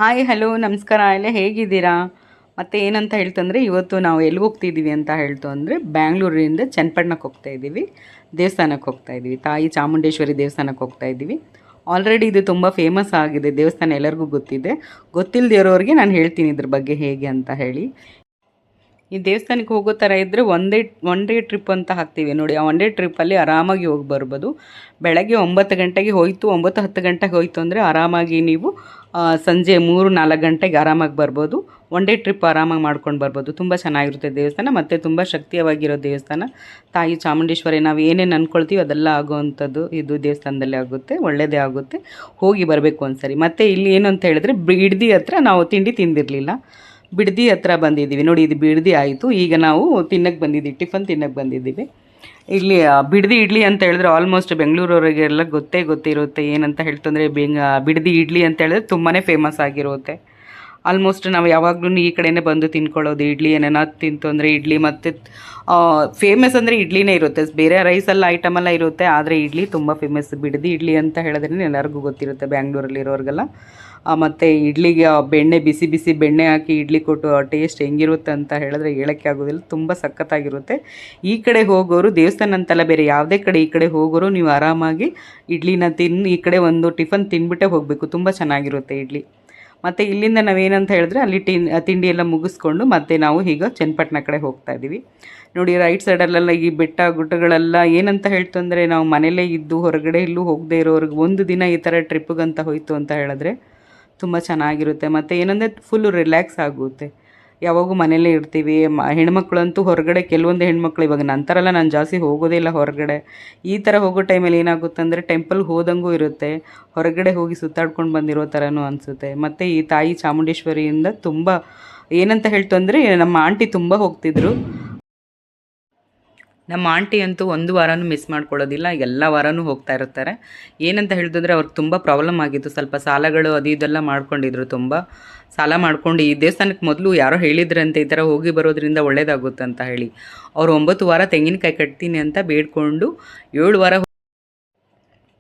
Hi hello ನಮಸ್ಕಾರ ಎಲ್ಲ ಹೇಗಿದ್ದೀರಾ? ಮತ್ತು ಏನಂತ ಹೇಳ್ತಂದರೆ ಇವತ್ತು ನಾವು ಎಲ್ಲಿಗೆ ಹೋಗ್ತಿದ್ದೀವಿ ಅಂತ ಹೇಳ್ತು ಅಂದರೆ ಬ್ಯಾಂಗ್ಳೂರಿಂದ ಚನ್ನಪಟ್ಟಣಕ್ಕೆ ಹೋಗ್ತಾ ಇದ್ದೀವಿ. ದೇವಸ್ಥಾನಕ್ಕೆ ಹೋಗ್ತಾ ಇದ್ದೀವಿ, ತಾಯಿ ಚಾಮುಂಡೇಶ್ವರಿ ದೇವಸ್ಥಾನಕ್ಕೆ ಹೋಗ್ತಾ ಇದ್ದೀವಿ. ಆಲ್ರೆಡಿ ಇದು ತುಂಬ ಫೇಮಸ್ ಆಗಿದೆ ದೇವಸ್ಥಾನ, ಎಲ್ಲರಿಗೂ ಗೊತ್ತಿದೆ. ಗೊತ್ತಿಲ್ಲದಿರೋರಿಗೆ ನಾನು ಹೇಳ್ತೀನಿ ಇದ್ರ ಬಗ್ಗೆ ಹೇಗೆ ಅಂತ ಹೇಳಿ. ಈ ದೇವಸ್ಥಾನಕ್ಕೆ ಹೋಗೋ ಥರ ಇದ್ದರೆ ಒನ್ ಡೇ ಟ್ರಿಪ್ ಅಂತ ಹಾಕ್ತೀವಿ ನೋಡಿ. ಆ ಒನ್ ಡೇ ಟ್ರಿಪ್ಪಲ್ಲಿ ಆರಾಮಾಗಿ ಹೋಗಿ ಬರ್ಬೋದು. ಬೆಳಗ್ಗೆ 9 ಗಂಟೆಗೆ ಹೋಯಿತು, 9-10 ಗಂಟೆಗೆ ಹೋಯಿತು ಅಂದರೆ ಆರಾಮಾಗಿ ನೀವು ಸಂಜೆ 3-4 ಗಂಟೆಗೆ ಆರಾಮಾಗಿ ಬರ್ಬೋದು. ಒನ್ ಡೇ ಟ್ರಿಪ್ ಆರಾಮಾಗಿ ಮಾಡ್ಕೊಂಡು ಬರ್ಬೋದು. ತುಂಬ ಚೆನ್ನಾಗಿರುತ್ತೆ ದೇವಸ್ಥಾನ, ಮತ್ತು ತುಂಬ ಶಕ್ತಿಯಾಗಿರೋ ದೇವಸ್ಥಾನ. ತಾಯಿ ಚಾಮುಂಡೇಶ್ವರಿ ನಾವು ಏನೇನು ಅಂದ್ಕೊಳ್ತೀವಿ ಅದೆಲ್ಲ ಆಗೋವಂಥದ್ದು ಇದು ದೇವಸ್ಥಾನದಲ್ಲಿ ಆಗುತ್ತೆ, ಒಳ್ಳೆಯದೇ ಆಗುತ್ತೆ. ಹೋಗಿ ಬರಬೇಕು ಒಂದ್ಸರಿ. ಮತ್ತು ಇಲ್ಲಿ ಏನು ಅಂತ ಹೇಳಿದ್ರೆ ಬಿಡದಿ ಹತ್ರ ನಾವು ತಿಂಡಿ ತಿಂದಿರಲಿಲ್ಲ. ಬಿಡದಿ ಹತ್ರ ಬಂದಿದ್ದೀವಿ ನೋಡಿ. ಇದು ಬಿಡದಿ ಆಯಿತು. ಈಗ ನಾವು ತಿನ್ನಕ್ಕೆ ಬಂದಿದ್ದೀವಿ, ಟಿಫನ್ ತಿನ್ನಕ್ಕೆ ಬಂದಿದ್ದೀವಿ. ಇಲ್ಲಿ ಬಿಡದಿ ಇಡ್ಲಿ ಅಂತ ಹೇಳಿದ್ರೆ ಆಲ್ಮೋಸ್ಟ್ ಬೆಂಗಳೂರವರಿಗೆಲ್ಲ ಗೊತ್ತಿರುತ್ತೆ. ಏನಂತ ಹೇಳ್ತಂದರೆ ಬಿಡದಿ ಇಡ್ಲಿ ಅಂತ ಹೇಳಿದ್ರೆ ತುಂಬಾ ಫೇಮಸ್ ಆಗಿರುತ್ತೆ. ಆಲ್ಮೋಸ್ಟ್ ನಾವು ಯಾವಾಗಲೂ ಈ ಕಡೆನೇ ಬಂದು ತಿನ್ಕೊಳ್ಳೋದು. ಇಡ್ಲಿ ಏನೇನೋ ತಿಂತು ಅಂದರೆ ಇಡ್ಲಿ ಮತ್ತು ಫೇಮಸ್ ಅಂದರೆ ಇಡ್ಲಿನೇ ಇರುತ್ತೆ. ಬೇರೆ ರೈಸೆಲ್ಲ ಐಟಮೆಲ್ಲ ಇರುತ್ತೆ, ಆದರೆ ಇಡ್ಲಿ ತುಂಬ ಫೇಮಸ್. ಬಿಡದಿ ಇಡ್ಲಿ ಅಂತ ಹೇಳಿದ್ರೆ ಎಲ್ಲರಿಗೂ ಗೊತ್ತಿರುತ್ತೆ ಬ್ಯಾಂಗ್ಳೂರಲ್ಲಿರೋರಿಗೆಲ್ಲ. ಮತ್ತು ಇಡ್ಲಿಗೆ ಬೆಣ್ಣೆ ಬಿಸಿ ಬಿಸಿ ಬೆಣ್ಣೆ ಹಾಕಿ ಇಡ್ಲಿ ಕೊಟ್ಟು ಆ ಟೇಸ್ಟ್ ಹೆಂಗಿರುತ್ತೆ ಅಂತ ಹೇಳಿದ್ರೆ ಹೇಳೋಕ್ಕೆ ಆಗೋದಿಲ್ಲ. ತುಂಬ ಸಖತ್ತಾಗಿರುತ್ತೆ. ಈ ಕಡೆ ಹೋಗೋರು ದೇವಸ್ಥಾನ ಅಂತಲ್ಲ, ಬೇರೆ ಯಾವುದೇ ಕಡೆ ಈ ಕಡೆ ಹೋಗೋರು ನೀವು ಆರಾಮಾಗಿ ಇಡ್ಲಿನ ತಿಂದು ಈ ಕಡೆ ಒಂದು ಟಿಫನ್ ತಿಂದ್ಬಿಟ್ಟೇ ಹೋಗಬೇಕು. ತುಂಬ ಚೆನ್ನಾಗಿರುತ್ತೆ ಇಡ್ಲಿ. ಮತ್ತು ಇಲ್ಲಿಂದ ನಾವೇನಂತ ಹೇಳಿದ್ರೆ ಅಲ್ಲಿ ತಿಂಡಿ ಎಲ್ಲ ಮುಗಿಸ್ಕೊಂಡು ಮತ್ತೆ ನಾವು ಈಗ ಚನ್ನಪಟ್ಟಣ ಕಡೆ ಹೋಗ್ತಾ ಇದ್ದೀವಿ ನೋಡಿ. ರೈಟ್ ಸೈಡಲ್ಲೆಲ್ಲ ಈ ಬೆಟ್ಟ ಗುಡ್ಡಗಳೆಲ್ಲ ಏನಂತ ಹೇಳ್ತಂದರೆ ನಾವು ಮನೇಲೇ ಇದ್ದು ಹೊರಗಡೆ ಎಲ್ಲೂ ಹೋಗದೆ ಇರೋರಿಗೆ ಒಂದು ದಿನ ಈ ಥರ ಟ್ರಿಪ್ಪಿಗಂತ ಹೋಯಿತು ಅಂತ ಹೇಳಿದ್ರೆ ತುಂಬ ಚೆನ್ನಾಗಿರುತ್ತೆ. ಮತ್ತು ಏನಂದರೆ ಫುಲ್ಲು ರಿಲ್ಯಾಕ್ಸ್ ಆಗುತ್ತೆ. ಯಾವಾಗೂ ಮನೇಲೇ ಇರ್ತೀವಿ. ಹೆಣ್ಮಕ್ಳಂತೂ ಹೊರಗಡೆ, ಕೆಲವೊಂದು ಹೆಣ್ಮಕ್ಳು ಇವಾಗ ನಂತರಲ್ಲ, ನಾನು ಜಾಸ್ತಿ ಹೋಗೋದೇ ಇಲ್ಲ ಹೊರಗಡೆ. ಈ ಥರ ಹೋಗೋ ಟೈಮಲ್ಲಿ ಏನಾಗುತ್ತೆ ಅಂದರೆ ಟೆಂಪಲ್ಗೆ ಹೋದಂಗೂ ಇರುತ್ತೆ, ಹೊರಗಡೆ ಹೋಗಿ ಸುತ್ತಾಡ್ಕೊಂಡು ಬಂದಿರೋ ಥರನೂ ಅನಿಸುತ್ತೆ. ಮತ್ತು ಈ ತಾಯಿ ಚಾಮುಂಡೇಶ್ವರಿಯಿಂದ ತುಂಬ ಏನಂತ ಹೇಳ್ತು ಅಂದರೆ ನಮ್ಮ ಆಂಟಿ ತುಂಬ ಹೋಗ್ತಿದ್ರು. ನಮ್ಮ ಆಂಟಿ ಅಂತೂ ಒಂದು ವಾರನೂ ಮಿಸ್ ಮಾಡ್ಕೊಳ್ಳೋದಿಲ್ಲ, ಎಲ್ಲ ವಾರನೂ ಹೋಗ್ತಾ ಇರ್ತಾರೆ. ಏನಂತ ಹೇಳಿದ್ರೆ ಅವ್ರಿಗೆ ತುಂಬ ಪ್ರಾಬ್ಲಮ್ ಆಗಿತ್ತು. ಸ್ವಲ್ಪ ಸಾಲಗಳು ಅದು ಇದೆಲ್ಲ ಮಾಡ್ಕೊಂಡಿದ್ರು. ತುಂಬ ಸಾಲ ಮಾಡ್ಕೊಂಡು ಈ ದೇವಸ್ಥಾನಕ್ಕೆ ಮೊದಲು ಯಾರೋ ಹೇಳಿದ್ರಂತೆ ಈ ಥರ ಹೋಗಿ ಬರೋದ್ರಿಂದ ಒಳ್ಳೇದಾಗುತ್ತೆ ಅಂತ ಹೇಳಿ. ಅವರು 9 ವಾರ ತೆಂಗಿನಕಾಯಿ ಕಟ್ತೀನಿ ಅಂತ ಬೇಡ್ಕೊಂಡು 7 ವಾರ,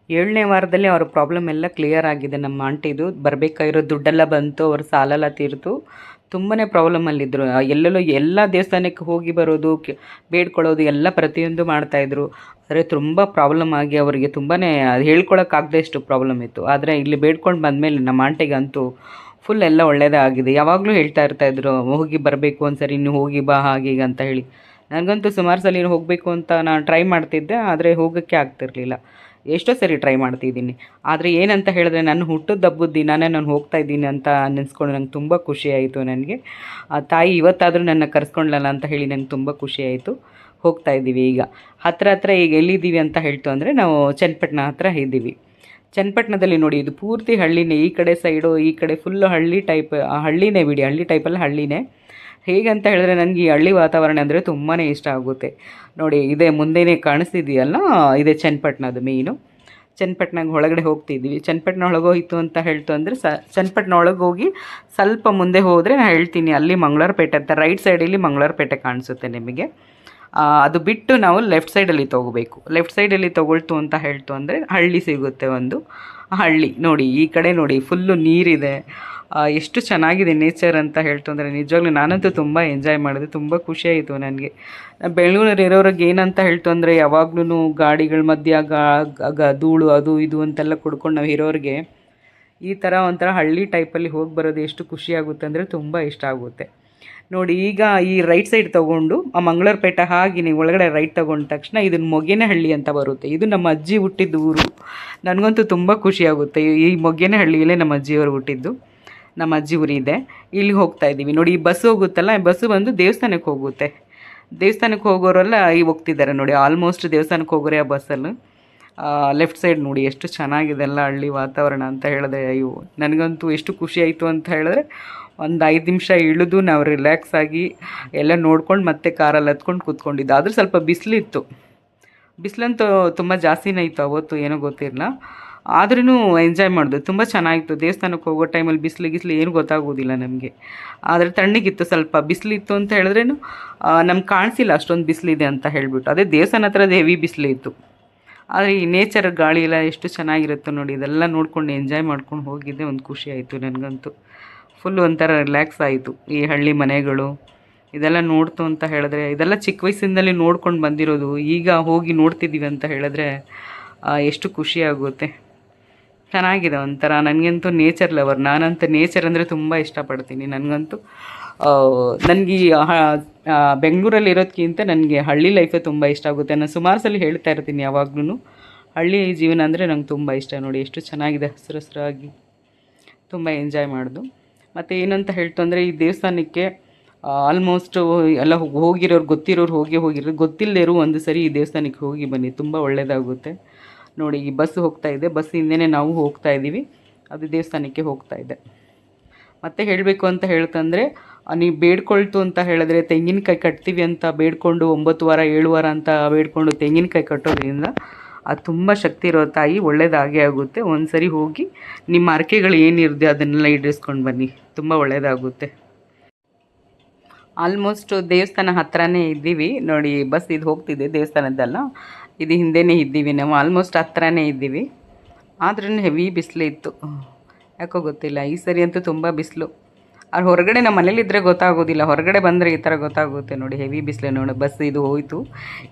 7ನೇ ವಾರದಲ್ಲಿ ಅವ್ರ ಪ್ರಾಬ್ಲಮ್ ಎಲ್ಲ ಕ್ಲಿಯರ್ ಆಗಿದೆ. ನಮ್ಮ ಆಂಟಿದು ಬರಬೇಕಾಗಿರೋ ದುಡ್ಡೆಲ್ಲ ಬಂತು, ಅವ್ರ ಸಾಲೆಲ್ಲ ತೀರ್ತು. ತುಂಬಾ ಪ್ರಾಬ್ಲಮಲ್ಲಿದ್ದರು. ಎಲ್ಲೆಲ್ಲೋ ಎಲ್ಲ ದೇವಸ್ಥಾನಕ್ಕೆ ಹೋಗಿ ಬರೋದು, ಬೇಡ್ಕೊಳ್ಳೋದು ಎಲ್ಲ ಪ್ರತಿಯೊಂದು ಮಾಡ್ತಾಯಿದ್ರು. ಆದರೆ ತುಂಬ ಪ್ರಾಬ್ಲಮ್ ಆಗಿ ಅವರಿಗೆ ತುಂಬಾ ಹೇಳ್ಕೊಳಕ್ಕಾಗದೆ ಎಷ್ಟು ಪ್ರಾಬ್ಲಮ್ ಇತ್ತು. ಆದರೆ ಇಲ್ಲಿ ಬೇಡ್ಕೊಂಡು ಬಂದಮೇಲೆ ನಮ್ಮ ಆಂಟಿಗಂತೂ ಫುಲ್ ಎಲ್ಲ ಒಳ್ಳೆಯದೇ ಆಗಿದೆ. ಯಾವಾಗಲೂ ಹೇಳ್ತಾ ಇರ್ತಾಯಿದ್ರು, ಹೋಗಿ ಬರಬೇಕು ಒಂದ್ಸರಿ, ನೀವು ಹೋಗಿ ಬಾ ಹಾಗೆ ಈಗ ಅಂತ ಹೇಳಿ. ನನಗಂತೂ ಸುಮಾರು ಸಲ ಹೋಗಬೇಕು ಅಂತ ನಾನು ಟ್ರೈ ಮಾಡ್ತಿದ್ದೆ, ಆದರೆ ಹೋಗೋಕ್ಕೆ ಆಗ್ತಿರ್ಲಿಲ್ಲ. ಎಷ್ಟೋ ಸರಿ ಟ್ರೈ ಮಾಡ್ತಿದ್ದೀನಿ. ಆದರೆ ಏನಂತ ಹೇಳಿದ್ರೆ ನನ್ನ ಹುಟ್ಟದ ಹಬ್ಬದ ದಿನವೇ ನಾನು ಹೋಗ್ತಾ ಇದ್ದೀನಿ ಅಂತ ನೆನೆಸ್ಕೊಂಡು ನಂಗೆ ತುಂಬ ಖುಷಿಯಾಯಿತು. ನನಗೆ ಆ ತಾಯಿ ಇವತ್ತಾದರೂ ನನ್ನ ಕರೆಸ್ಕೊಂಡ್ಲಲ್ಲ ಅಂತ ಹೇಳಿ ನನಗೆ ತುಂಬ ಖುಷಿಯಾಯಿತು. ಹೋಗ್ತಾ ಇದ್ದೀವಿ ಈಗ ಹತ್ರ ಈಗ ಎಲ್ಲಿದ್ದೀವಿ ಅಂತ ಹೇಳ್ತು ಅಂದರೆ ನಾವು ಚನ್ನಪಟ್ಟಣ ಹತ್ರ ಇದ್ದೀವಿ. ಚನ್ನಪಟ್ಟಣದಲ್ಲಿ ನೋಡಿ, ಇದು ಪೂರ್ತಿ ಹಳ್ಳಿನೇ. ಈ ಕಡೆ ಸೈಡು, ಈ ಕಡೆ ಫುಲ್ಲು ಹಳ್ಳಿ ಟೈಪ್, ಹಳ್ಳಿನೇ ಬಿಡಿ, ಹಳ್ಳಿ ಟೈಪಲ್ಲಿ ಹಳ್ಳಿನೇ. ಹೇಗಂತ ಹೇಳಿದ್ರೆ ನನಗೆ ಈ ಹಳ್ಳಿ ವಾತಾವರಣ ಅಂದರೆ ತುಂಬಾ ಇಷ್ಟ ಆಗುತ್ತೆ ನೋಡಿ. ಇದೇ ಮುಂದೆನೇ ಕಾಣಿಸ್ತಿದೆಯಲ್ಲ, ಇದೇ ಚನ್ನಪಟ್ಟಣದ ಮೇಯ್ನು. ಚನ್ನಪಟ್ಟಣಕ್ಕೆ ಒಳಗಡೆ ಹೋಗ್ತಿದ್ದೀವಿ. ಚನ್ನಪಟ್ಟಣ ಒಳಗೆ ಹೋಯಿತು ಅಂತ ಹೇಳ್ತು ಅಂದರೆ ಚನ್ನಪಟ್ಟಣ ಒಳಗೆ ಹೋಗಿ ಸ್ವಲ್ಪ ಮುಂದೆ ಹೋದರೆ ನಾನು ಹೇಳ್ತೀನಿ, ಅಲ್ಲಿ ಮಂಗಳವಾರಪೇಟೆ ಅಂತ ರೈಟ್ ಸೈಡಲ್ಲಿ ಮಂಗಳವಾರಪೇಟೆ ಕಾಣಿಸುತ್ತೆ ನಿಮಗೆ. ಅದು ಬಿಟ್ಟು ನಾವು ಲೆಫ್ಟ್ ಸೈಡಲ್ಲಿ ತೊಗೋಬೇಕು. ಲೆಫ್ಟ್ ಸೈಡಲ್ಲಿ ತೊಗೊಳ್ತು ಅಂತ ಹೇಳ್ತು ಅಂದರೆ ಹಳ್ಳಿ ಸಿಗುತ್ತೆ ಒಂದು. ಹಳ್ಳಿ ನೋಡಿ, ಈ ಕಡೆ ನೋಡಿ ಫುಲ್ಲು ನೀರಿದೆ. ಎಷ್ಟು ಚೆನ್ನಾಗಿದೆ ನೇಚರ್ ಅಂತ ಹೇಳ್ತು ಅಂದರೆ ನಿಜವಾಗ್ಲೂ ನಾನಂತೂ ತುಂಬ ಎಂಜಾಯ್ ಮಾಡಿದೆ. ತುಂಬ ಖುಷಿಯಾಯಿತು ನನಗೆ. ಬೆಂಗಳೂರಲ್ಲಿ ಇರೋರಿಗೆ ಏನಂತ ಹೇಳ್ತು ಅಂದರೆ ಯಾವಾಗ್ಲೂ ಗಾಡಿಗಳ ಮಧ್ಯೆ ಧೂಳು ಅದು ಇದು ಅಂತೆಲ್ಲ ಕುಡ್ಕೊಂಡು ನಾವು ಇರೋರಿಗೆ ಈ ಥರ ಒಂಥರ ಹಳ್ಳಿ ಟೈಪಲ್ಲಿ ಹೋಗಿ ಬರೋದು ಎಷ್ಟು ಖುಷಿಯಾಗುತ್ತೆ ಅಂದರೆ ತುಂಬ ಇಷ್ಟ ಆಗುತ್ತೆ ನೋಡಿ. ಈಗ ಈ ರೈಟ್ ಸೈಡ್ ತೊಗೊಂಡು ಆ ಮಂಗಳವಾರಪೇಟೆ ಹಾಗೆ ನೀವು ಒಳಗಡೆ ರೈಟ್ ತೊಗೊಂಡ ತಕ್ಷಣ ಇದನ್ನು ಮೊಗೇನಹಳ್ಳಿ ಅಂತ ಬರುತ್ತೆ. ಇದು ನಮ್ಮ ಅಜ್ಜಿ ಹುಟ್ಟಿದ ಊರು. ನನಗಂತೂ ತುಂಬ ಖುಷಿಯಾಗುತ್ತೆ. ಈ ಮೊಗೇನಹಳ್ಳಿಯಲ್ಲೇ ನಮ್ಮ ಅಜ್ಜಿಯವರು ಹುಟ್ಟಿದ್ದು. ನಮ್ಮ ಅಜ್ಜಿ ಊರಿದೆ. ಇಲ್ಲಿ ಹೋಗ್ತಾ ಇದ್ದೀವಿ ನೋಡಿ. ಈ ಬಸ್ ಹೋಗುತ್ತಲ್ಲ, ಈ ಬಸ್ಸು ಬಂದು ದೇವಸ್ಥಾನಕ್ಕೆ ಹೋಗುತ್ತೆ. ದೇವಸ್ಥಾನಕ್ಕೆ ಹೋಗೋರೆಲ್ಲ ಈಗ ಹೋಗ್ತಿದ್ದಾರೆ ನೋಡಿ. ಆಲ್ಮೋಸ್ಟ್ ದೇವಸ್ಥಾನಕ್ಕೆ ಹೋಗೋರೆ ಆ ಬಸ್ಸಲ್ಲಿ. ಲೆಫ್ಟ್ ಸೈಡ್ ನೋಡಿ ಎಷ್ಟು ಚೆನ್ನಾಗಿದೆ ಎಲ್ಲ ಹಳ್ಳಿ ವಾತಾವರಣ ಅಂತ ಹೇಳಿದ್ರೆ ಅಯ್ಯೋ ನನಗಂತೂ ಎಷ್ಟು ಖುಷಿ ಆಯಿತು ಅಂತ ಹೇಳಿದ್ರೆ ಒಂದು 5 ನಿಮಿಷ ಇಳಿದು ನಾವು ರಿಲ್ಯಾಕ್ಸ್ ಆಗಿ ಎಲ್ಲ ನೋಡ್ಕೊಂಡು ಮತ್ತೆ ಕಾರಲ್ಲಿ ಹತ್ಕೊಂಡು ಕೂತ್ಕೊಂಡಿದ್ದು. ಆದರೂ ಸ್ವಲ್ಪ ಬಿಸಿಲಿತ್ತು. ಬಿಸಿಲಂತೂ ತುಂಬ ಜಾಸ್ತಿನೇ ಇತ್ತು ಅವತ್ತು, ಏನೋ ಗೊತ್ತಿರಲಿಲ್ಲ. ಆದ್ರೂ ಎಂಜಾಯ್ ಮಾಡಿದ್ವಿ. ತುಂಬ ಚೆನ್ನಾಗಿತ್ತು. ದೇವಸ್ಥಾನಕ್ಕೆ ಹೋಗೋ ಟೈಮಲ್ಲಿ ಬಿಸಿಲು ಏನು ಗೊತ್ತಾಗೋದಿಲ್ಲ ನಮಗೆ. ಆದರೆ ತಣ್ಣಗಿತ್ತು. ಸ್ವಲ್ಪ ಬಿಸಿಲಿತ್ತು ಅಂತ ಹೇಳಿದ್ರೇನು ನಮ್ಗೆ ಕಾಣಿಸಿಲ್ಲ ಅಷ್ಟೊಂದು ಬಿಸಿಲಿದೆ ಅಂತ ಹೇಳಿಬಿಟ್ಟು. ಅದೇ ದೇವಸ್ಥಾನ ಹತ್ರದ ಹೆವಿ ಬಿಸಿಲಿತ್ತು. ಆದರೆ ಈ ನೇಚರ್ ಗಾಳಿ ಎಲ್ಲ ಎಷ್ಟು ಚೆನ್ನಾಗಿರುತ್ತೋ ನೋಡಿ, ಇದೆಲ್ಲ ನೋಡ್ಕೊಂಡು ಎಂಜಾಯ್ ಮಾಡ್ಕೊಂಡು ಹೋಗಿದ್ದೆ. ಒಂದು ಖುಷಿ ಆಯಿತು ನನಗಂತೂ. ಫುಲ್ ಒಂಥರ ರಿಲ್ಯಾಕ್ಸ್ ಆಯಿತು. ಈ ಹಳ್ಳಿ ಮನೆಗಳು ಇದೆಲ್ಲ ನೋಡ್ತು ಅಂತ ಹೇಳಿದ್ರೆ, ಇದೆಲ್ಲ ಚಿಕ್ಕ ವಯಸ್ಸಿಂದಲೇ ನೋಡ್ಕೊಂಡು ಬಂದಿರೋದು. ಈಗ ಹೋಗಿ ನೋಡ್ತಿದ್ದೀವಿ ಅಂತ ಹೇಳಿದ್ರೆ ಎಷ್ಟು ಖುಷಿ ಆಗುತ್ತೆ. ಚೆನ್ನಾಗಿದೆ ಒಂಥರ. ನನಗಂತೂ ನೇಚರ್ ಲವರ್, ನಾನಂತೂ ನೇಚರ್ ಅಂದರೆ ತುಂಬ ಇಷ್ಟಪಡ್ತೀನಿ. ನನಗಂತೂ ನನಗೆ ಈ ಬೆಂಗಳೂರಲ್ಲಿ ಇರೋದಕ್ಕಿಂತ ನನಗೆ ಹಳ್ಳಿ ಲೈಫೇ ತುಂಬ ಇಷ್ಟ ಆಗುತ್ತೆ. ನಾನು ಸುಮಾರು ಸಲ ಹೇಳ್ತಾ ಇರ್ತೀನಿ ಯಾವಾಗ್ಲೂ, ಹಳ್ಳಿ ಜೀವನ ಅಂದರೆ ನಂಗೆ ತುಂಬ ಇಷ್ಟ. ನೋಡಿ ಎಷ್ಟು ಚೆನ್ನಾಗಿದೆ, ಹಸಿರು ಹಸಿರಾಗಿ ತುಂಬ ಎಂಜಾಯ್ ಮಾಡೋದು. ಮತ್ತು ಏನಂತ ಹೇಳ್ತು ಅಂದರೆ, ಈ ದೇವಸ್ಥಾನಕ್ಕೆ ಆಲ್ಮೋಸ್ಟು ಎಲ್ಲ ಹೋಗಿರೋರು, ಗೊತ್ತಿರೋರು ಹೋಗಿರೋರು, ಗೊತ್ತಿಲ್ಲದೇ ಇರೋ ಒಂದು ಸರಿ ಈ ದೇವಸ್ಥಾನಕ್ಕೆ ಹೋಗಿ ಬನ್ನಿ, ತುಂಬ ಒಳ್ಳೆಯದಾಗುತ್ತೆ. ನೋಡಿ ಈ ಬಸ್ ಹೋಗ್ತಾ ಇದೆ, ಬಸ್ ಹಿಂದೆಯೇ ನಾವು ಹೋಗ್ತಾ ಇದ್ದೀವಿ. ಅದು ದೇವಸ್ಥಾನಕ್ಕೆ ಹೋಗ್ತಾ ಇದೆ. ಮತ್ತೆ ಹೇಳಬೇಕು ಅಂತ ಹೇಳ್ತಂದರೆ, ನೀವು ಬೇಡ್ಕೊಳ್ತು ಅಂತ ಹೇಳಿದ್ರೆ ತೆಂಗಿನಕಾಯಿ ಕಟ್ತೀವಿ ಅಂತ ಬೇಡ್ಕೊಂಡು 9 ವಾರ 7 ವಾರ ಅಂತ ಬೇಡ್ಕೊಂಡು ತೆಂಗಿನಕಾಯಿ ಕಟ್ಟೋದ್ರಿಂದ ಅದು ತುಂಬ ಶಕ್ತಿ ಇರೋ ತಾಯಿ, ಒಳ್ಳೆಯದಾಗೇ ಆಗುತ್ತೆ. ಒಂದು ಸರಿ ಹೋಗಿ ನಿಮ್ಮ ಅರಕೆಗಳು ಏನಿರುತ್ತೆ ಅದನ್ನೆಲ್ಲ ಈಡೇರಿಸ್ಕೊಂಡು ಬನ್ನಿ, ತುಂಬ ಒಳ್ಳೆಯದಾಗುತ್ತೆ. ಆಲ್ಮೋಸ್ಟ್ ದೇವಸ್ಥಾನ ಹತ್ರನೇ ಇದ್ದೀವಿ. ನೋಡಿ ಬಸ್ ಇದು ಹೋಗ್ತಿದೆ, ದೇವಸ್ಥಾನದ್ದಲ್ಲ, ಇದು ಹಿಂದೆಯೇ ಇದ್ದೀವಿ ನಾವು. ಆಲ್ಮೋಸ್ಟ್ ಹತ್ರನೇ ಇದ್ದೀವಿ. ಆದ್ರೂ ಹೆವಿ ಬಿಸಿಲು ಇತ್ತು, ಯಾಕೋ ಗೊತ್ತಿಲ್ಲ. ಈ ಸರಿ ಅಂತೂ ತುಂಬ ಬಿಸಿಲು. ಅವ್ರು ಹೊರಗಡೆ ನಮ್ಮ ಮನೇಲಿದ್ದರೆ ಗೊತ್ತಾಗೋದಿಲ್ಲ, ಹೊರಗಡೆ ಬಂದರೆ ಈ ಥರ ಗೊತ್ತಾಗುತ್ತೆ. ನೋಡಿ ಹೆವಿ ಬಿಸಿಲು. ನೋಡಿ ಬಸ್ ಇದು ಹೋಯಿತು,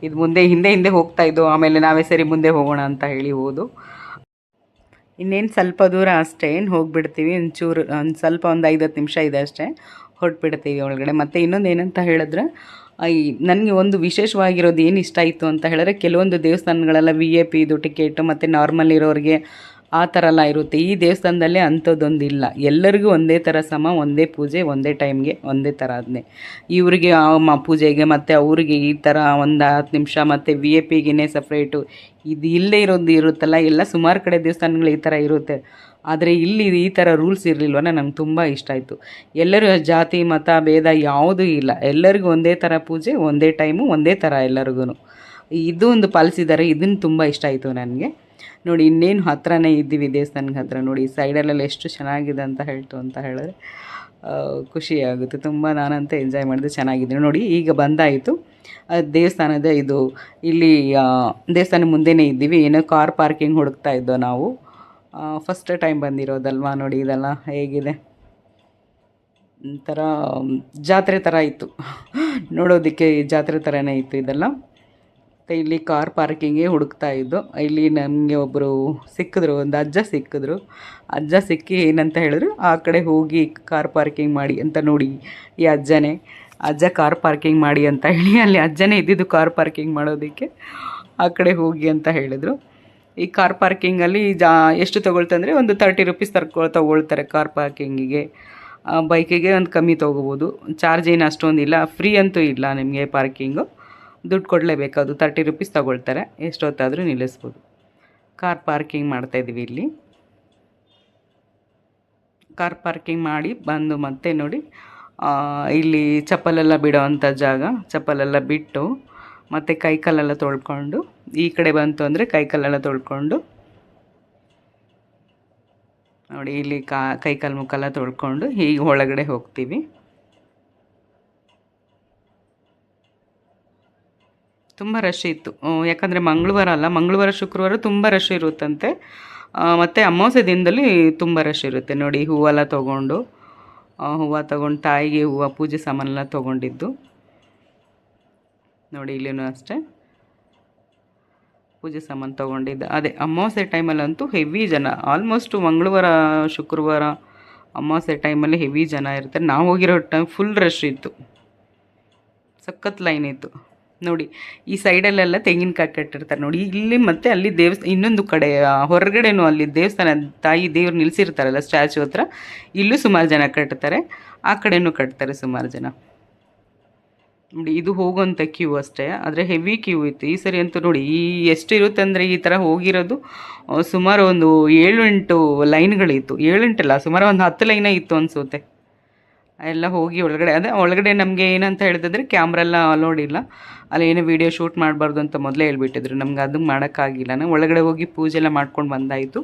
ಇದು ಮುಂದೆ ಹಿಂದೆ ಹೋಗ್ತಾ ಇದ್ದು. ಆಮೇಲೆ ನಾವೇ ಸರಿ ಮುಂದೆ ಹೋಗೋಣ ಅಂತ ಹೇಳಿ ಹೋದು. ಇನ್ನೇನು ಸ್ವಲ್ಪ ದೂರ ಅಷ್ಟೇ, ಏನು ಹೋಗಿಬಿಡ್ತೀವಿ. ಒಂಚೂರು ಸ್ವಲ್ಪ ಒಂದು 5-10 ನಿಮಿಷ ಇದೆ ಅಷ್ಟೇ, ಹೊರಟ್ಬಿಡ್ತೀವಿ ಒಳಗಡೆ. ಮತ್ತು ಇನ್ನೊಂದು ಏನಂತ ಹೇಳಿದ್ರೆ, ನನಗೆ ಒಂದು ವಿಶೇಷವಾಗಿರೋದು ಏನು ಇಷ್ಟ ಆಯಿತು ಅಂತ ಹೇಳಿದ್ರೆ, ಕೆಲವೊಂದು ದೇವಸ್ಥಾನಗಳೆಲ್ಲ VIP ಇದು ಟಿಕೆಟು ಮತ್ತು ನಾರ್ಮಲ್ ಇರೋರಿಗೆ ಆ ಥರ ಎಲ್ಲ ಇರುತ್ತೆ. ಈ ದೇವಸ್ಥಾನದಲ್ಲೇ ಅಂಥದ್ದೊಂದು ಇಲ್ಲ. ಎಲ್ಲರಿಗೂ ಒಂದೇ ಥರ ಸಮ, ಒಂದೇ ಪೂಜೆ, ಒಂದೇ ಟೈಮ್ಗೆ, ಒಂದೇ ಥರ ಅದನ್ನೇ. ಇವರಿಗೆ ಪೂಜೆಗೆ ಮತ್ತು ಅವರಿಗೆ ಈ ಥರ ಒಂದು 10 ನಿಮಿಷ, ಮತ್ತು VIPಗೇ ಸಪ್ರೇಟು. ಇದು ಇಲ್ಲೇ ಇರೋದು ಇರುತ್ತಲ್ಲ, ಎಲ್ಲ ಸುಮಾರು ಕಡೆ ದೇವಸ್ಥಾನಗಳು ಈ ಥರ ಇರುತ್ತೆ. ಆದರೆ ಇಲ್ಲಿ ಈ ಥರ ರೂಲ್ಸ್ ಇರಲಿಲ್ವಲ್ಲ, ನಂಗೆ ತುಂಬ ಇಷ್ಟ ಆಯಿತು. ಎಲ್ಲರೂ ಜಾತಿ ಮತ ಭೇದ ಯಾವುದೂ ಇಲ್ಲ, ಎಲ್ಲರಿಗೂ ಒಂದೇ ಥರ ಪೂಜೆ, ಒಂದೇ ಟೈಮು, ಒಂದೇ ಥರ ಎಲ್ಲರಿಗೂ ಇದು ಒಂದು ಪಾಲಿಸಿದ್ದಾರೆ. ಇದನ್ನು ತುಂಬ ಇಷ್ಟ ಆಯಿತು ನನಗೆ. ನೋಡಿ ಇನ್ನೇನು ಹತ್ರನೇ ಇದ್ದೀವಿ ದೇವಸ್ಥಾನದ ಹತ್ರ. ನೋಡಿ ಸೈಡಲ್ಲೆಲ್ಲ ಎಷ್ಟು ಚೆನ್ನಾಗಿದೆ ಅಂತ ಹೇಳಿದ್ರೆ ಖುಷಿಯಾಗುತ್ತೆ ತುಂಬ. ನಾನಂತ ಎಂಜಾಯ್ ಮಾಡಿದೆ, ಚೆನ್ನಾಗಿದೆ. ನೋಡಿ ಈಗ ಬಂದಾಯಿತು ದೇವಸ್ಥಾನದ ಇದು. ಇಲ್ಲಿ ದೇವಸ್ಥಾನ ಮುಂದೆನೇ ಇದ್ದೀವಿ. ಏನೋ ಕಾರ್ ಪಾರ್ಕಿಂಗ್ ಹುಡುಕ್ತಾ ಇದ್ದೋ ನಾವು. ಫಸ್ಟ್ ಟೈಮ್ ಬಂದಿರೋದಲ್ವಾ. ನೋಡಿ ಇದೆಲ್ಲ ಹೇಗಿದೆ, ಒಂಥರ ಜಾತ್ರೆ ಥರ ಇತ್ತು ನೋಡೋದಕ್ಕೆ, ಜಾತ್ರೆ ಥರನೇ ಇತ್ತು ಇದೆಲ್ಲ. ಮತ್ತು ಇಲ್ಲಿ ಕಾರ್ ಪಾರ್ಕಿಂಗೇ ಹುಡುಕ್ತಾ ಇದ್ದು. ಇಲ್ಲಿ ನಮಗೆ ಒಬ್ಬರು ಸಿಕ್ಕಿದ್ರು, ಒಂದು ಅಜ್ಜ ಸಿಕ್ಕಿದ್ರು. ಅಜ್ಜ ಸಿಕ್ಕಿ ಏನಂತ ಹೇಳಿದ್ರು, ಆ ಕಡೆ ಹೋಗಿ ಕಾರ್ ಪಾರ್ಕಿಂಗ್ ಮಾಡಿ ಅಂತ. ನೋಡಿ ಈ ಅಜ್ಜ ಕಾರ್ ಪಾರ್ಕಿಂಗ್ ಮಾಡಿ ಅಂತ ಹೇಳಿ, ಅಲ್ಲಿ ಅಜ್ಜನೇ ಇದ್ದಿದ್ದು ಕಾರ್ ಪಾರ್ಕಿಂಗ್ ಮಾಡೋದಕ್ಕೆ. ಆ ಕಡೆ ಹೋಗಿ ಅಂತ ಹೇಳಿದರು. ಈ ಕಾರ್ ಪಾರ್ಕಿಂಗಲ್ಲಿ ಎಷ್ಟು ತೊಗೊಳ್ತಂದರೆ ಒಂದು 30 ರೂಪೀಸ್ ತೊಗೊಳ್ತಾರೆ ಕಾರ್ ಪಾರ್ಕಿಂಗಿಗೆ. ಬೈಕಿಗೆ ಒಂದು ಕಮ್ಮಿ ತೊಗೋಬೋದು. ಚಾರ್ಜ್ ಏನು ಅಷ್ಟೊಂದಿಲ್ಲ, ಫ್ರೀ ಅಂತೂ ಇಲ್ಲ ನಿಮಗೆ ಪಾರ್ಕಿಂಗು, ದುಡ್ಡು ಕೊಡಲೇಬೇಕು. ಅದು 30 ರೂಪೀಸ್ ತೊಗೊಳ್ತಾರೆ, ಎಷ್ಟೊತ್ತಾದರೂ ನಿಲ್ಲಿಸ್ಬೋದು. ಕಾರ್ ಪಾರ್ಕಿಂಗ್ ಮಾಡ್ತಾಯಿದ್ದೀವಿ ಇಲ್ಲಿ. ಕಾರ್ ಪಾರ್ಕಿಂಗ್ ಮಾಡಿ ಬಂದು ಮತ್ತೆ ನೋಡಿ ಇಲ್ಲಿ ಚಪ್ಪಲೆಲ್ಲ ಬಿಡೋ ಅಂಥ ಜಾಗ. ಚಪ್ಪಲೆಲ್ಲ ಬಿಟ್ಟು ಮತ್ತು ಕೈಕಾಲೆಲ್ಲ ತೊಳ್ಕೊಂಡು, ಈ ಕಡೆ ಬಂತು ಅಂದರೆ ಕೈಕಾಲೆಲ್ಲ ತೊಳ್ಕೊಂಡು, ನೋಡಿ ಇಲ್ಲಿ ಕೈಕಾಲು ಮುಖೆಲ್ಲ ತೊಳ್ಕೊಂಡು ಹೀಗೆ ಒಳಗಡೆ ಹೋಗ್ತೀವಿ. ತುಂಬ ರಶ್ ಇತ್ತು, ಯಾಕಂದರೆ ಮಂಗಳವಾರ ಶುಕ್ರವಾರ ತುಂಬ ರಶ್ ಇರುತ್ತಂತೆ. ಮತ್ತು ಅಮಾವಾಸ್ಯೆ ದಿನದಲ್ಲಿ ತುಂಬ ರಶ್ ಇರುತ್ತೆ. ನೋಡಿ ಹೂವೆಲ್ಲ ತೊಗೊಂಡು ತಾಯಿಗೆ ಪೂಜೆ ಸಾಮಾನೆಲ್ಲ ತೊಗೊಂಡಿದ್ದು. ನೋಡಿ ಇಲ್ಲಿನೂ ಅಷ್ಟೇ ಪೂಜೆ ಸಾಮಾನು ತೊಗೊಂಡಿದ್ದೆ. ಅದೇ ಅಮಾವಾಸ್ಯೆ ಟೈಮಲ್ಲಂತೂ ಹೆವಿ ಜನ. ಆಲ್ಮೋಸ್ಟ್ ಮಂಗಳವಾರ ಶುಕ್ರವಾರ ಅಮಾವಾಸ್ಯೆ ಟೈಮಲ್ಲಿ ಹೆವಿ ಜನ ಇರ್ತಾರೆ. ನಾವು ಹೋಗಿರೋ ಟೈಮ್ ಫುಲ್ ರಶ್ ಇತ್ತು, ಸಖತ್ ಲೈನ್ ಇತ್ತು. ನೋಡಿ ಈ ಸೈಡಲ್ಲೆಲ್ಲ ತೆಂಗಿನಕಾಯಿ ಕಟ್ಟಿರ್ತಾರೆ. ನೋಡಿ ಇಲ್ಲಿ ಮತ್ತು ಅಲ್ಲಿ ಇನ್ನೊಂದು ಕಡೆ ಹೊರಗಡೆನೂ ಅಲ್ಲಿ ದೇವಸ್ಥಾನ ತಾಯಿ ದೇವ್ರು ನಿಲ್ಲಿಸಿರ್ತಾರಲ್ಲ ಸ್ಟ್ಯಾಚು ಹತ್ರ, ಇಲ್ಲೂ ಸುಮಾರು ಜನ ಕಟ್ತಾರೆ, ಆ ಕಡೆನೂ ಕಟ್ತಾರೆ ಸುಮಾರು ಜನ. ನೋಡಿ ಇದು ಹೋಗುವಂಥ ಕ್ಯೂ ಅಷ್ಟೇ, ಆದರೆ ಹೆವಿ ಕ್ಯೂ ಇತ್ತು ಈ ಸರಿ ಅಂತೂ. ನೋಡಿ ಎಷ್ಟು ಇರುತ್ತೆ ಅಂದರೆ, ಈ ಥರ ಹೋಗಿರೋದು ಸುಮಾರು ಒಂದು 7-8 ಲೈನ್ಗಳಿತ್ತು. 7-8 ಅಲ್ಲ, ಸುಮಾರು ಒಂದು 10 ಲೈನೇ ಇತ್ತು ಅನಿಸುತ್ತೆ. ಎಲ್ಲ ಹೋಗಿ ಒಳಗಡೆ ನಮಗೆ ಏನಂತ ಹೇಳಿದ್ರೆ, ಕ್ಯಾಮ್ರಾ ಎಲ್ಲ ಅಲೋಡ್ ಇಲ್ಲ, ಅಲ್ಲಿ ಏನೋ ವೀಡಿಯೋ ಶೂಟ್ ಮಾಡಬಾರ್ದು ಅಂತ ಮೊದಲೇ ಹೇಳ್ಬಿಟ್ಟಿದ್ರು. ನಮ್ಗೆ ಅದು ಮಾಡೋಕ್ಕಾಗಿಲ್ಲ. ನಾವು ಒಳಗಡೆ ಹೋಗಿ ಪೂಜೆ ಎಲ್ಲ ಮಾಡ್ಕೊಂಡು ಬಂದಾಯಿತು.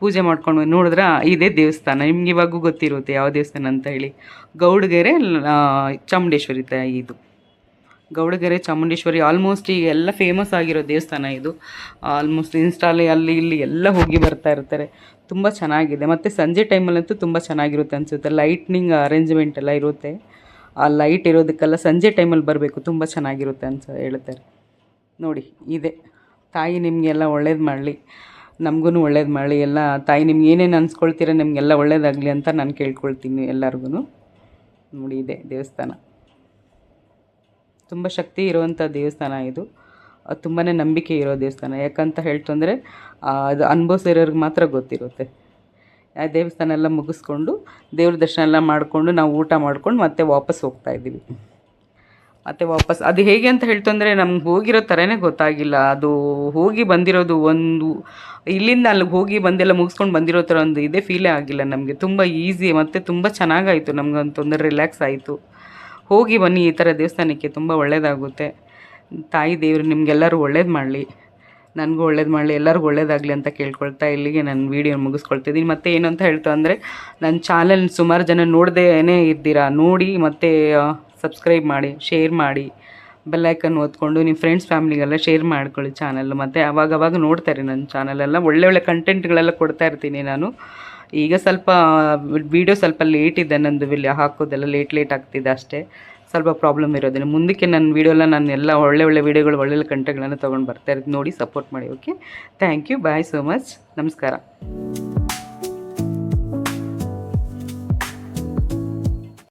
ಪೂಜೆ ಮಾಡ್ಕೊಂಡು ನೋಡಿದ್ರೆ ಇದೇ ದೇವಸ್ಥಾನ. ನಿಮ್ಗೆ ಇವಾಗೂ ಗೊತ್ತಿರುತ್ತೆ ಯಾವ ದೇವಸ್ಥಾನ ಅಂತ ಹೇಳಿ. ಗೌಡಗೆರೆ ಚಾಮುಂಡೇಶ್ವರಿ ತಾಯಿ ಇದು. ಗೌಡಗೆರೆ ಚಾಮುಂಡೇಶ್ವರಿ ಆಲ್ಮೋಸ್ಟ್ ಈಗ ಎಲ್ಲ ಫೇಮಸ್ ಆಗಿರೋ ದೇವಸ್ಥಾನ ಇದು. ಆಲ್ಮೋಸ್ಟ್ ಇನ್ಸ್ಟಾಲಿ ಅಲ್ಲಿ ಇಲ್ಲಿ ಎಲ್ಲ ಹೋಗಿ ಬರ್ತಾ ಇರ್ತಾರೆ. ತುಂಬ ಚೆನ್ನಾಗಿದೆ. ಮತ್ತು ಸಂಜೆ ಟೈಮಲ್ಲಂತೂ ತುಂಬ ಚೆನ್ನಾಗಿರುತ್ತೆ ಅನಿಸುತ್ತೆ. ಲೈಟ್ನಿಂಗ್ ಅರೇಂಜ್ಮೆಂಟ್ ಎಲ್ಲ ಇರುತ್ತೆ. ಆ ಲೈಟ್ ಇರೋದಕ್ಕೆಲ್ಲ ಸಂಜೆ ಟೈಮಲ್ಲಿ ಬರಬೇಕು, ತುಂಬ ಚೆನ್ನಾಗಿರುತ್ತೆ ಅಂತ ಹೇಳ್ತಾರೆ. ನೋಡಿ ಇದೆ. ತಾಯಿ ನಿಮಗೆಲ್ಲ ಒಳ್ಳೇದು ಮಾಡಲಿ, ನಮಗೂ ಒಳ್ಳೇದು ಮಾಡಲಿ. ಎಲ್ಲ ತಾಯಿ ನಿಮ್ಗೆ ಏನೇನು ಅನ್ಸ್ಕೊಳ್ತೀರ ನಿಮಗೆಲ್ಲ ಒಳ್ಳೇದಾಗಲಿ ಅಂತ ನಾನು ಕೇಳ್ಕೊಳ್ತೀನಿ ಎಲ್ಲರಿಗೂ. ನೋಡಿ ಇದೆ ದೇವಸ್ಥಾನ. ತುಂಬ ಶಕ್ತಿ ಇರುವಂಥ ದೇವಸ್ಥಾನ ಇದು. ತುಂಬಾ ನಂಬಿಕೆ ಇರೋ ದೇವಸ್ಥಾನ. ಯಾಕಂತ ಹೇಳ್ತಂದರೆ ಅದು ಅನುಭವಿಸಿರೋರಿಗೆ ಮಾತ್ರ ಗೊತ್ತಿರುತ್ತೆ. ಆ ದೇವಸ್ಥಾನ ಎಲ್ಲ ಮುಗಿಸ್ಕೊಂಡು ದೇವ್ರ ದರ್ಶನ ಎಲ್ಲ ಮಾಡಿಕೊಂಡು ನಾವು ಊಟ ಮಾಡ್ಕೊಂಡು ಮತ್ತೆ ವಾಪಸ್ ಹೋಗ್ತಾಯಿದ್ದೀವಿ. ಮತ್ತು ವಾಪಸ್ ಅದು ಹೇಗೆ ಅಂತ ಹೇಳ್ತಂದರೆ ನಮ್ಗೆ ಹೋಗಿರೋ ಥರನೇ ಗೊತ್ತಾಗಿಲ್ಲ. ಅದು ಹೋಗಿ ಬಂದಿರೋದು ಒಂದು ಇಲ್ಲಿಂದ ಅಲ್ಲಿಗೆ ಹೋಗಿ ಬಂದೆಲ್ಲ ಮುಗಿಸ್ಕೊಂಡು ಬಂದಿರೋ ಥರ ಒಂದು ಇದೇ ಫೀಲೇ ಆಗಿಲ್ಲ ನಮಗೆ. ತುಂಬ ಈಸಿ ಮತ್ತು ತುಂಬ ಚೆನ್ನಾಗಾಯಿತು. ನಮಗಂತಂದರೆ ರಿಲ್ಯಾಕ್ಸ್ ಆಯಿತು. ಹೋಗಿ ಬನ್ನಿ ಈ ಥರ ದೇವಸ್ಥಾನಕ್ಕೆ, ತುಂಬ ಒಳ್ಳೆಯದಾಗುತ್ತೆ. ತಾಯಿ ದೇವರು ನಿಮಗೆಲ್ಲರೂ ಒಳ್ಳೇದು ಮಾಡಲಿ, ನನಗೂ ಒಳ್ಳೇದು ಮಾಡಲಿ, ಎಲ್ಲರಿಗೂ ಒಳ್ಳೇದಾಗಲಿ ಅಂತ ಕೇಳ್ಕೊಳ್ತಾ ಇಲ್ಲಿಗೆ ನನ್ನ ವೀಡಿಯೋ ಮುಗಿಸ್ಕೊಳ್ತಿದ್ದೀನಿ. ಮತ್ತು ಏನು ಅಂತ ಹೇಳ್ತಾ ಅಂದರೆ ನನ್ನ ಚಾನಲ್ ಸುಮಾರು ಜನ ನೋಡ್ದೇನೇ ಇದ್ದೀರಾ, ನೋಡಿ ಮತ್ತು ಸಬ್ಸ್ಕ್ರೈಬ್ ಮಾಡಿ, ಶೇರ್ ಮಾಡಿ, ಬೆಲ್ಲೈಕನ್ ಓದ್ಕೊಂಡು ನಿಮ್ಮ ಫ್ರೆಂಡ್ಸ್ ಫ್ಯಾಮಿಲಿಗೆಲ್ಲ ಶೇರ್ ಮಾಡ್ಕೊಳ್ಳಿ ಚಾನಲ್. ಮತ್ತು ಅವಾಗವಾಗ ನೋಡ್ತಾರೆ ನನ್ನ ಚಾನಲೆಲ್ಲ ಒಳ್ಳೆ ಕಂಟೆಂಟ್ಗಳೆಲ್ಲ ಕೊಡ್ತಾ ಇರ್ತೀನಿ ನಾನು. ಈಗ ಸ್ವಲ್ಪ ವೀಡಿಯೋ ಸ್ವಲ್ಪ ಲೇಟ್ ಇದೆ ನಂದು, ಹಾಕೋದೆಲ್ಲ ಲೇಟ್ ಆಗ್ತಿದೆ ಅಷ್ಟೇ. ಸ್ವಲ್ಪ ಪ್ರಾಬ್ಲಮ್ ಇರೋದಿಲ್ಲ. ಮುಂದಕ್ಕೆ ನನ್ನ ವೀಡಿಯೋಲ್ಲ ನಾನು ಎಲ್ಲ ಒಳ್ಳೆ ವೀಡಿಯೋಗಳು ಒಳ್ಳೆ ಕಂಟೆಂಟ್ಗಳನ್ನು ತೊಗೊಂಡು ಬರ್ತಾ ಇರ್ತೀನಿ. ನೋಡಿ ಸಪೋರ್ಟ್ ಮಾಡಿ. Okay, thank you, bye so much, ನಮಸ್ಕಾರ.